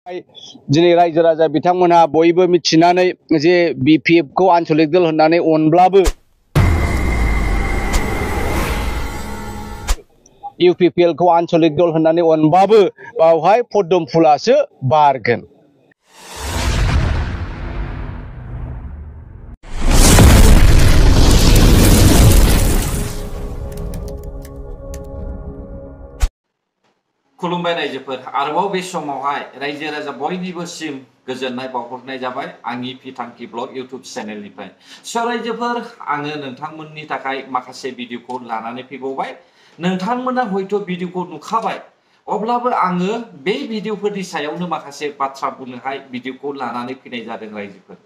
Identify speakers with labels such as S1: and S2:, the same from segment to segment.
S1: दिनै रायजो राजा बिथांमोनहा बयबो मिथिनानै जे बिपिएफ खौ आन्चलिक दल होननानै अनब्लाबो इउपिपिएल खौ आन्चलिक दल होननानै अनबाबो बावहाय पद्म फुलासो बारगोन।
S2: खुलुमबाय रायजोफोर, आरोबाव बे समावहाय रायजो राजा बयनिबोसिम गोजोननाय बावहरनाय जाबाय आंनि पिथांखि ब्लग इउट्युब चेनेलनिफ्राय। स' रायजोफोर, आङो नोंथांमोननि थाखाय माखासे भिडिअखौ लानानै फैबावबाय। नोंथांमोना हयथ' भिडिअखौ नुखाबाय, अब्लाबो आङो बे भिडिअफोरनि सायावनो माखासे बाथ्रा बुंनोहाय भिडिअखौ लानानै फैनाय जादों रायजोफोर।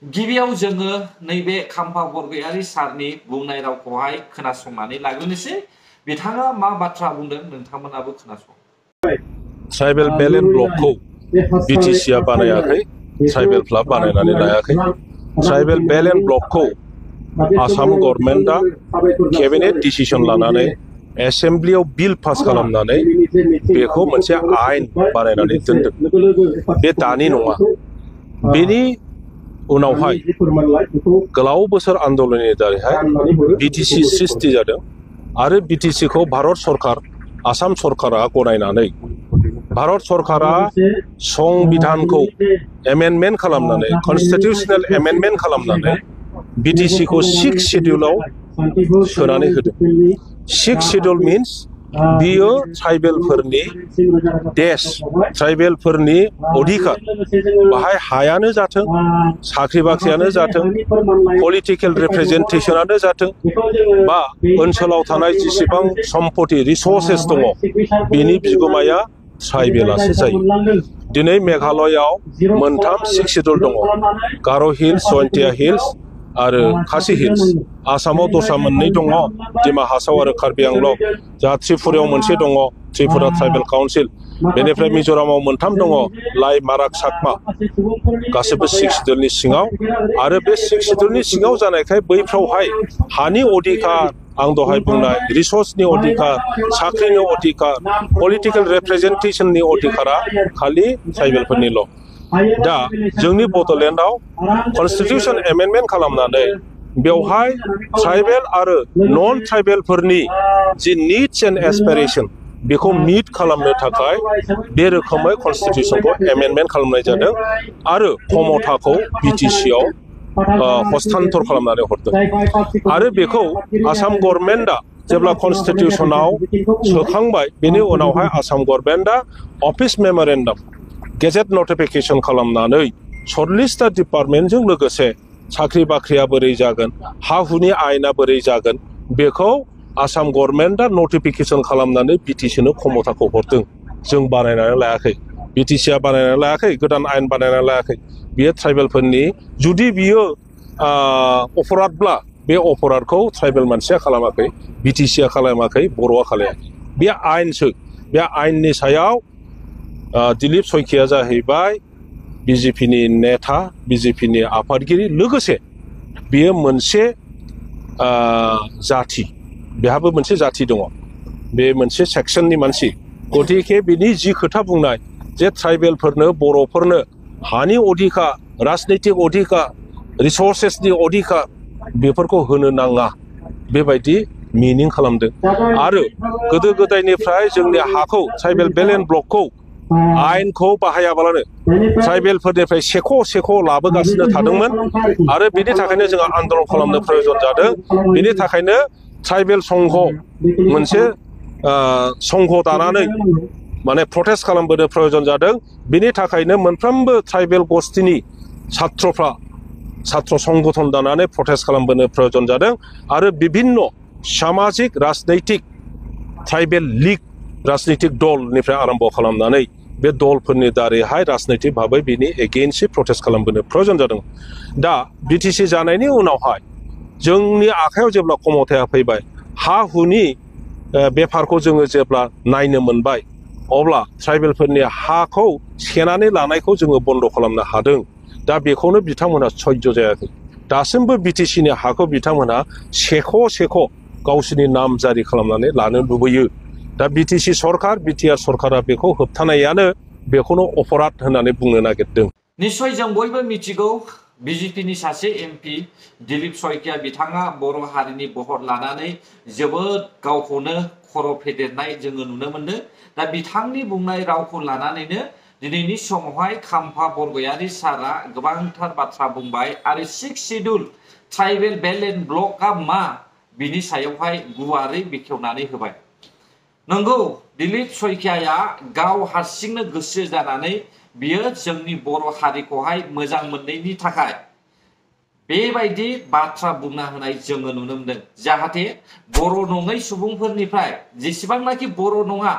S2: गिबियाव जोङो नैबे खाम्फा बरगयारी सारनि बुंनाय रावखौहाय खोनासंनानै लाग्रोनोसै। बिथाङा मा बाथ्रा बुंदों नोंथांमोनाबो खोनासं।
S3: ट्राइबेल बेलेन्स ब्लकखौ बिटिसिआ बानायाखै, ट्राइबेलफ्रा बानायनानै लायाखै। ट्राइबेल बेलेन्स ब्लकखौ आसाम गभर्नमेन्टआ केबिनेट डिसिसन लानानै एसेम्ब्लियाव बिल पास खालामनानै बेखौ मोनसे आयेन बानायनानै दोनदों। बे दानि नङा, बेनि उनावहाय गोलाव बोसोर आन्दोलननि दारैहाय बिटिसि सृष्टि जादों आरो बिटिसिखौ भारत सरकार आसाम सरकारा गनायनानै भारत सरकारा संबिधानखौ एमेन्डमेन्ट खालामनानै कनस्टिटिउशनेल एमेन्डमेन्ट खालामनानै बिटिसिखौ 6 शेड्यूलाव सोनानै होदों। 6 शेड्यूल मीन्स बियो ट्राइबेलफोरनि देश, ट्राइबेलफोरनि अधिकार। बाहाय हायानो जाथों, साख्रि बाख्रियानो जाथों, पलिटिकल रिप्रेजेन्टेशनानो जाथों, बा ओनसोलाव थानाय जेसेबां सम्पति रिसोर्सेस दङ बेनि बिगोमाया ट्राइबेलासो जायो। दिनै मेघालयआव मोनथाम 6 शेड्यूल दङ, गार' हिल्स, जयन्तिया हिल्स आरो खासि हिल्स। आसामाव दस्रा मोननै दङ, डिमा हासाव आरो कार्बि आंलं। जोंहा त्रिपुरायाव मोनसे दङ, त्रिपुरा ट्राइबेल काउन्सिल। बेनिफ्राय मिज'रामाव मोनथाम दङ, लाइ, माराक, चाकमा। गासैबो 6 शेड्यूलनि सिङाव। आरो बे 6 शेड्यूलनि सिङाव जानायखाय बैफ्रावहाय हानि अधिकार, आं दहाय बुंनाय रिसोर्सनि अधिकार, साख्रिनि अधिकार, पलिटिकल रिप्रेजेन्टेशननि अधिकारा खालि ट्राइबेलफोरनिल'। दा जोंनि बड'लेण्डआव कनस्टिटिउशन एमेन्डमेन्ट खालामनानै बेवहाय ट्राइबेल आरो नन ट्राइबेलफोरनि जि निड्स एन्ड एसपिरेशन बेखौ मिट खालामनो थाखाय बे रोखोमै कनस्टिटिउशनखौ एमेन्डमेन्ट खालामनाय जादों आरो क्षमताखौ बिटिसिआव हस्तान्तर खालामनानै हरदों। आरो बेखौ आसाम गभर्नमेन्टआ जेब्ला कनस्टिटिउशनाव सोखांबाय, बेनि उनावहाय आसाम गभर्नमेन्टआ अफिस मेम'रेन्डाम गेजेट नटिफिकेशन खालामनानै 40टा डिपार्टमेन्टजों लोगोसे साख्रि बाख्रिया बोरै जागोन, हा हुनि आयेना बोरै जागोन, बेखौ आसाम गभर्नमेन्टआ नटिफिकेशन खालामनानै बिटिसिनो क्षमताखौ हरदों। जों बानायनानै लायाखै, बिटिसिआ बानायनानै लायाखै, गोदान आयेन बानायनानै लायाखै। बियो ट्राइबेलफोरनि, जुदि बियो अपराधब्ला बे अपराधखौ ट्राइबेल मानसिया खालामाखै, बिटिसिआ खालामाखै, बर'आ खालामाखै। बे आयेनसो। बे आयेननि सायाव दिलीप शइकिया जाहैबाय बिजेपिनि नेता, बिजेपिनि आफादगिरि, लोगोसे बियो मोनसे जाथि, बेहाबो मोनसे जाथि दङ, बे मोनसे सेक्सननि मानसि। गतिके बिनि जि खोथा बुंनाय जे ट्राइबेलफोरनो, बर'फोरनो हानि अधिकार, राजनैतिक अधिकार, रिसोर्सेसनि अधिकार बेफोरखौ होनो नाङा, बेबायदि मिनिं खालामदों। आरो गोदो गोदायनिफ्राय जोंनि हाखौ, ट्राइबेल बेलेन्स ब्लकखौ आयेनखौ बाहायाबालानो ट्राइबेलफोरनिफ्राय सेख' लाबोगासिनो थादोंमोन आरो बेनि थाखायनो जोंहा आन्दोलन खालामनो प्रयोजन जादों। बेनि थाखायनो ट्राइबेल संघ, मोनसे संघ दानानै माने प्रटेस्ट खालामबोनो प्रयोजन जादों। बेनि थाखायनो मोनफ्रोमबो ट्राइबेल गस्टिनि छात्रफ्रा छात्र संगठन दानानै प्रटेस्ट खालामबोनो प्रयोजन जादों आरो विभिन्न सामाजिक राजनैतिक ट्राइबेल लीग राजनैतिक दलनिफ्राय आरम्भ खालामनानै बे दलफोरनि दारैहाय राजनैतिक भाबै बिनि एगेन्स्टै प्रटेस्ट खालामबोनो प्रयोजन जादों। दा बिटिसि जानायनि उनावहाय जोंनि आखायाव जेब्ला क्षमताया फैबाय, हा हुनि बेफारखौ जोङो जेब्ला नायनो मोनबाय, अब्ला ट्राइबेलफोरनि हाखौ सेनानै लानायखौ जोङो बन्द खालामनो हादों। दा बेखौनो बिथांमोना सह्य जायाखै। दासिमबो बिटिसिनि हाखौ बिथांमोना सेख' गावसिनि नाम जारि खालामनानै लानो लुबैयो। दा बिटिसि सरकार, बिटिआर सरकारा बेखौ होबथानायानो बेखौनो अपराध होननानै बुंनो नागिरदों।
S2: निश्चय जों बयबो मिथिगौ बिजेपिनि सासे एमपि दिलीप शइकिया बिथाङा बर' हारिनि बहर लानानै जोबोद गावखौनो खर' फेदेरनाय जोङो नुनो मोनदों। दा बिथांनि बुंनाय रावखौ लानानैनो दिनैनि समावहाय खाम्फा बरगयारी सारआ गोबांथार बाथ्रा बुंबाय आरो 6 शिड्युल ट्राइबेल बेल्ट एन्ड ब्लकआ मा बिनि सायावहाय गुवारै बेखेवनानै होबाय। नंगौ दिलीप शइकियाया गाव हारसिंनो गोसो जानानै बियो जोंनि बर' हारिखौहाय मोजां मोननायनि थाखाय बेबायदि बाथ्रा बुंना होनाय जोङो नुनो मोनदों। जाहाथे बर' नङै सुबुंफोरनिफ्राय जेसेबांनाखि बर' नङा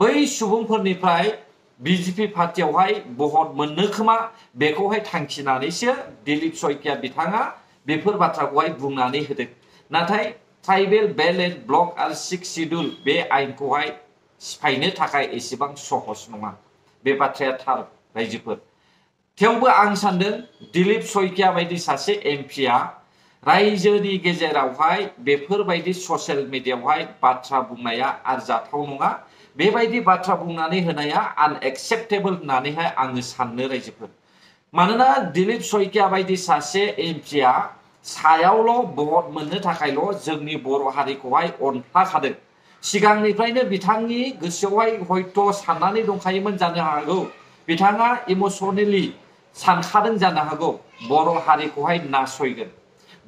S2: बै सुबुंफोरनिफ्राय बिजेपि पार्टियावहाय भट मोननो खोमा बेखौहाय थांखिनानैसो दिलीप शइकिया बिथाङा बेफोर बाथ्राखौहाय बुंनानै होदों। नाथाय ट्राइबेल बेल्ट एन्ड ब्लक आरो 6 शिड्युल बे आयेनखौहाय सिफायनो थाखाय एसेबां सहज नङा। बे बाथ्राया थार रायजोफोर। थेवबो आं सानदों दिलीप शइकिया बायदि सासे एमपिआ रायजोनि गेजेरावहाय बेफोरबायदि ससियेल मिडियायावहाय बाथ्रा बुंनाया आरजाथाव नङा। बेबायदि बाथ्रा बुंनानै होनाया आनएक्सेप्टेबल होननानैहाय आङो साननो रायजोफोर। मानोना दिलीप शइकिया बायदि सासे एमपिआ सायावल' भट मोननो थाखायल' जोंनि बर' हारिखौहाय अनफ्लाखादों। सिगांनिफ्रायनो बिथांनि गोसोआवहाय हयथ' साननानै दंखायोमोन जानो हागौ। बिथाङा इमसनेलि सानखादों जानो हागौ बर' हारिखौहाय नासयगोन।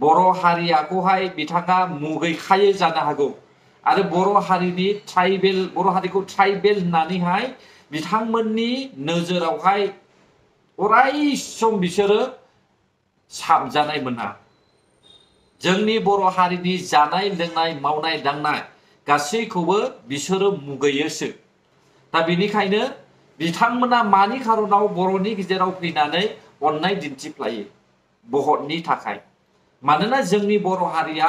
S2: बर' हारियाखौहाय बिथाङा मुगैखायो जानो हागौ। आरो बर' हारिनि बर' हारिखौ ट्राइबेल होननानैहाय बिथांमोननि नोजोरावहाय अराय सम बिसोरो साबजानाय मोना। जोंनि बर' हारिनि जानाय लोंनाय मावनाय दांनाय गासैखौबो बिसोरो मुगैयोसो। दा बेनिखायनो बिथांमोना मानि खारनाव बर'नि गेजेराव फैनानै अननाय दिन्थिफ्लायो भटनि थाखाय। मानोना जोंनि बर' हारिया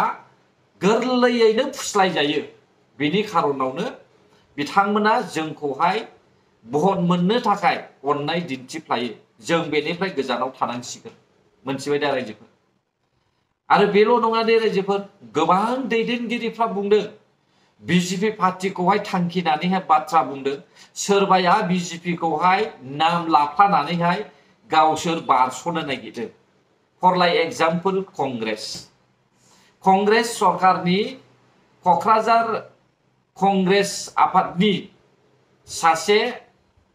S2: गोरलैयैनो फुस्लायजायो। बेनि खारनावनो बिथांमोना जोंखौहाय भट मोननो थाखाय अननाय दिन्थिफ्लायो। जों बेनिफ्राय गोजानाव थानांसिगोन। मोनथिबाय दा रायजोफोर। आरो बेल' नङा दे रायजोफोर, गोबां दैदेनगिरिफ्रा बुंदों बिजेपि पार्टिखौहाय थांखिनानैहाय बाथ्रा बुंदों। सोरबाया बिजेपिखौहाय नाम लाफानानैहाय गावसोर बारस'नो नागिरदों। फर लाइक एग्जाम्पल कंग्रेस सरकारनि क'क्राझार कंग्रेस आफादनि सासे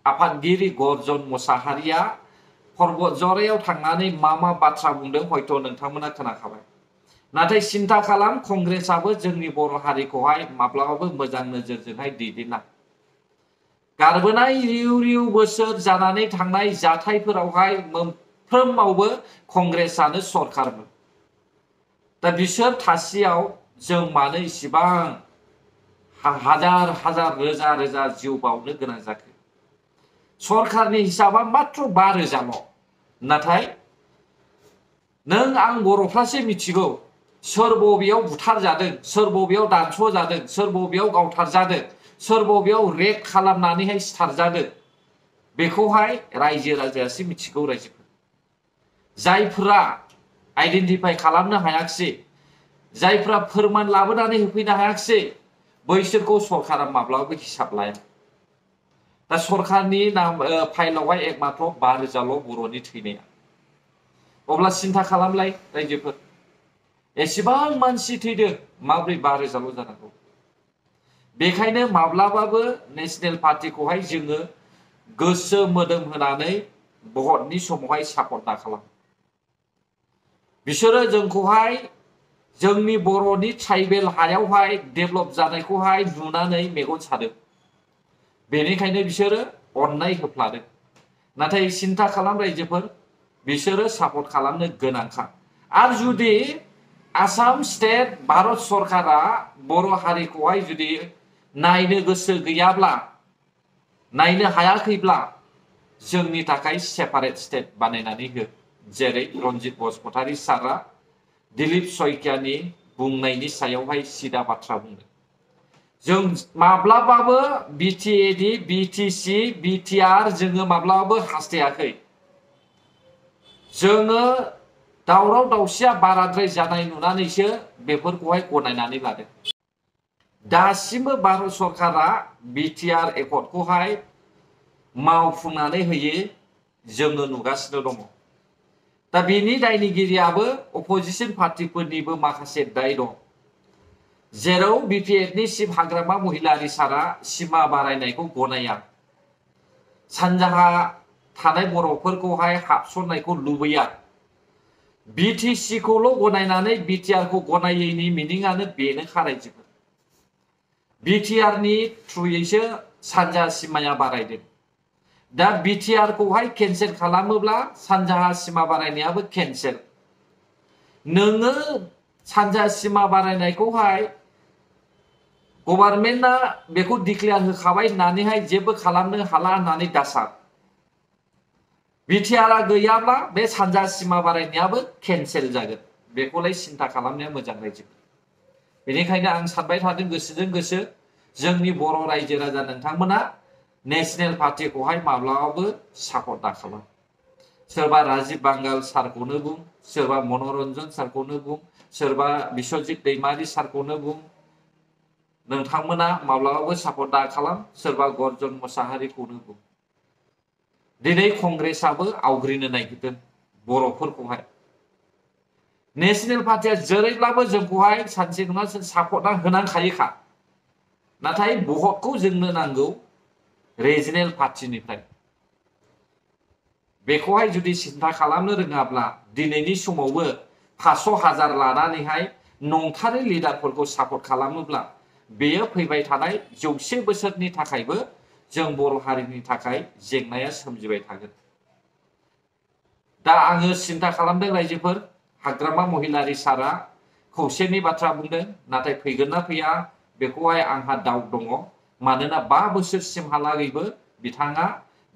S2: आफादगिरि गर्जन मोसाहारिया पर्बतझरायाव थांनानै मा बाथ्रा बुंदों हयथ' नोंथांमोना खोनाखाबाय। नाथाय सिन्था खालाम, कंग्रेसआबो जोंनि बर' हारिखौहाय माब्लाबाबो मोजां नोजोरजोंहाय दैदेना। गारबोनाय रिउ रिउ बोसोर जानानै थांनाय जाथायफोरावहाय मोनफ्रोमावबो कंग्रेसआनो सरकारमोन। दा बिसोर थासेयाव जों मानो इसिबां हाजार हाजार रोजा रोजा जिउ बावनो गोनां जाखो? सरकारनि हिसाबा मात्र 5,000ल'। नाथाय नों आं बर'फ्रासो मिथिगौ सोर बबेयाव बुथारजादों, सोर बबेयाव दानस'जादों, सोर बबेयाव गावथारजादों, सोर बबेयाव रेप खालामनानैहाय सिथारजादों। बेखौहाय रायजो राजायासो मिथिगौ रायजोफोर। जायफोरा आइडेन्टिफाइ खालामनो हायाखिसै, जायफ्रा फोरमान लाबोनानै होफैनो हायाखिसै, बैसोरखौ सरकारा माब्लाबाबो हिसाब लाया। दा सरकारनि फाइलावहाय एकमात्र 5,000ल' बर'नि थैनाया। अब्ला सिन्था खालामलाय रायजोफोर, एसेबां मानसि थैदों माब्रै 5,000ल' जानांगौ? बेखायनो माब्लाबाबो नेशनेल पार्टिखौहाय जोङो गोसो मोदोम होनानै भटनि समावहाय सापर्ट दा खालाम। बिसोरो जोंखौहाय जोंनि बर'नि ट्राइबेल हायावहाय डेभेलप जानायखौहाय नुनानै मेगन सादों। बेनिखायनो बिसोरो अननाय होफ्लादों। नाथाय सिन्था खालाम रायजोफोर, बिसोरो सापर्ट खालामनो गोनांखा। आरो जुदि आसाम स्टेट भारत सरकारा बर' हारिखौहाय जुदि नायनो गोसो गैयाब्ला, नायनो हायाखैब्ला जोंनि थाखाय सेपारेट स्टेट बानायनानै हो। जेरै रन्जित बसुमतारी सारआ दिलीप शइकियानि बुंनायनि सायावहाय सिदा बाथ्रा बुंदों। जों माब्लाबाबो बिटिएडि, बिटिसि, बिटिआर जोङो माब्लाबाबो हास्थायाखै। जोङो दावराव दावसिया बाराद्राय जानाय नुनानैसो बेफोरखौहाय गनायनानै लादों। दासिमबो भारत सरकारा बिटिआर एकर्डखौहाय मावफुंनानै होयो जोङो नुगासिनो दङ। दा बेनि दायनिगिरियाबो अपोजिसन पार्टिफोरनिबो माखासे दाय दं। जेराव बिपिएफनि चिफ हाग्रामा महिलारि सारा सिमा बारायनायखौ गनाया, सानजाहा थानाय बर'फोरखौहाय हाबसननायखौ लुबैया, बिटिसिखौल' गनायनानै बिटिआरखौ गनायैनि मिनिंआनो बेनो खारायजोबो। बिटिआरनि थ्रुयैसो सानजा सिमाया बारायदों। दा बिटिआरखौहाय केन्सेल खालामोब्ला सानजाहा सिमा बारायनायाबो केन्सेल। नोङो सानजा सिमा बारायनायखौहाय गभर्नमेन्टआ बेखौ डिक्लेयार होखाबाय होननानैहाय जेबो खालामनो हाला होननानै दासान। बिटिआरआ गैयाब्ला बे सानजा सिमा बारायनायाबो केन्सेल जागोन। बेखौलाय सिन्था खालामनाया मोजां रायजो। बेनिखायनो आं सानबाय थादों गोसोजों गोसो जोंनि बर' रायजो राजा नोंथांमोना नेशनेल पार्टिखौहाय माब्लाबाबो सापर्ट दाखालाम। सोरबा राजीब बांगाल सारखौनो बुं, सोरबा मनरन्जन सारखौनो बुं, सोरबा बिश्वजित दैमारि सारखौनो बुं, नोंथांमोना माब्लाबाबो सापर्ट दाखालाम। सोरबा गर्जन मोसाहारिखौनो बुं। दिनै कंग्रेसआबो आवग्रिनो नागिरदों बर'फोरखौहाय। नेशनेल पार्टिया जेरैब्लाबो जोंखौहाय सानसे नङा सापर्ट होनांखायोखा। नाथाय भटखौ जोंनो नांगौ रिजनेल पार्टिनिफ्राय। बेखौहाय जुदि सिन्था खालामनो रोङाब्ला दिनैनि समावबो 500,000 लानानैहाय नंथारै लिडारफोरखौ सापर्ट खालामोब्ला बेयो फैबाय थानाय 100 बोसोरनि थाखायबो जों बर' हारिनि थाखाय जेंनाया सोमजिबाय थागोन। दा आङो सिन्था खालामदों रायजोफोर, हाग्रामा महिलारि सारा खौसेनि बाथ्रा बुंदों, नाथाय फैगोन ना फैया बेखौहाय आंहा डाउट दङ। मानोना 5 बोसोरसिमहालागैबो बिथाङा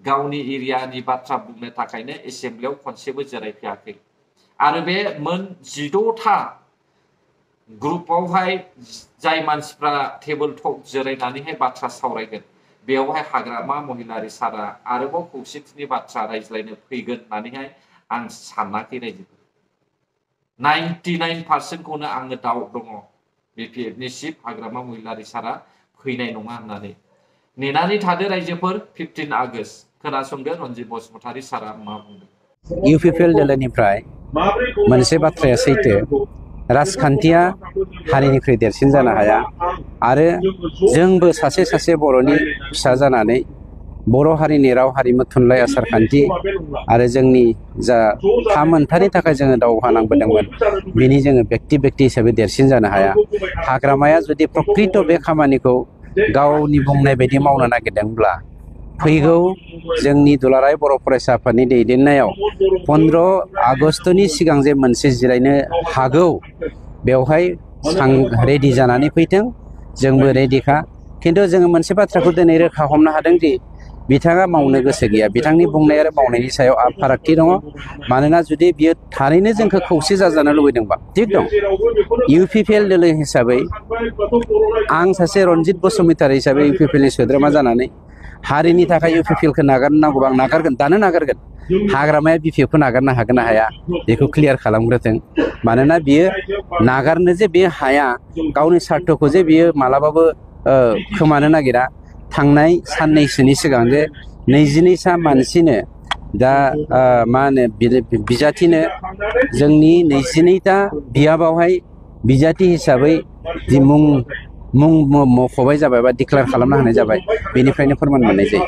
S2: गावनि एरियानि बाथ्रा बुंनो थाखायनो एसेम्बलियाव खनसेबो जिरायफैयाखै। आरो बे मोन 16था ग्रुपआवहाय जाय मानसिफ्रा टेबोल टक जिरायनानैहाय बाथ्रा सावरायगोन, बेयावहाय हाग्रामा महिलारि सारा आरोबाव खौसेथिनि बाथ्रा रायज्लायनो फैगोन होननानैहाय आं सानाखै रायजोफोर। 99% आङो डाउट दङ बिपिएफनि चिफ हाग्रामा महिलारि सारा फैनाय नङा होननानै। नेनानै थादो रायजोफोर 15 आगस्ट खोनासंदो रन्जित बसुमतारी सारा मा बुंदों।
S4: इउपिपिएल दोलोनिफ्राय मोनसे बाथ्राया सैथो, राजखान्थिया हारिनिख्रुइ देरसिन जानो हाया। आरो जोंबो सासे सासे बर'नि फिसा जानानै बर' हारिनि राव हारिमु थुनलाइ आसारखान्थि आरो जोंनि जा थामोनथानि थाखाय जोङो दावहा नांबोदोंमोन, बिनि जोङो व्यक्ति हिसाबै देरसिन जानो हाया। हाग्रामाया जुदि प्रकृत बे खामानिखौ गावनि बुंनाय बायदि मावनो नागिरदोंब्ला फैगौ जोंनि दुलाराय बर' फरायसा आफादनि दैदेननायाव 15 आगस्टनि सिगां जे मोनसे जिरायनो हागौ, बेवहाय रेडि जानानै फैथों। जोंबो रेडिखा। खिन्थु जोङो मोनसे बाथ्राखौ दिनै रोखा हमनो हादों दि बिथाङा मावनो गोसो गैया। बिथांनि बुंनाय आरो मावनायनि सायाव फारागथि दङ। मानोना जुदि बियो थारैनो जोंखौ खौसे जाजानो लुबैदोंबा थिग दं। इउपिपिएल दोलो हिसाबै आं सासे रन्जित बसुमतारी हिसाबै इउपिपिएलनि सोद्रोमा जानानै हारिनि थाखाय इउपिपिएलखौ नागारनांगौबा आं नागारगोन, दानो नागारगोन। हाग्रामाया बिपिएफखौ नागारनो हागोन ना हाया बेखौ क्लियार खालामग्रोथों। मानोना बियो नागारनो जे बे हाया, गावनि सार्थखौ जे बियो मालाबाबो खोमानो नागिरा। थांनाय साननैसोनि सिगां जे 22सा मानसिनो दा मा होनो बिजाथिनो जोंनि 22ता बियाबावहाय बिजाथि हिसाबै जि मुं मख'बाय जाबाय बा डिक्लेयार खालामना होनाय जाबाय, बेनिफ्रायनो फोरमान मोननाय जायो।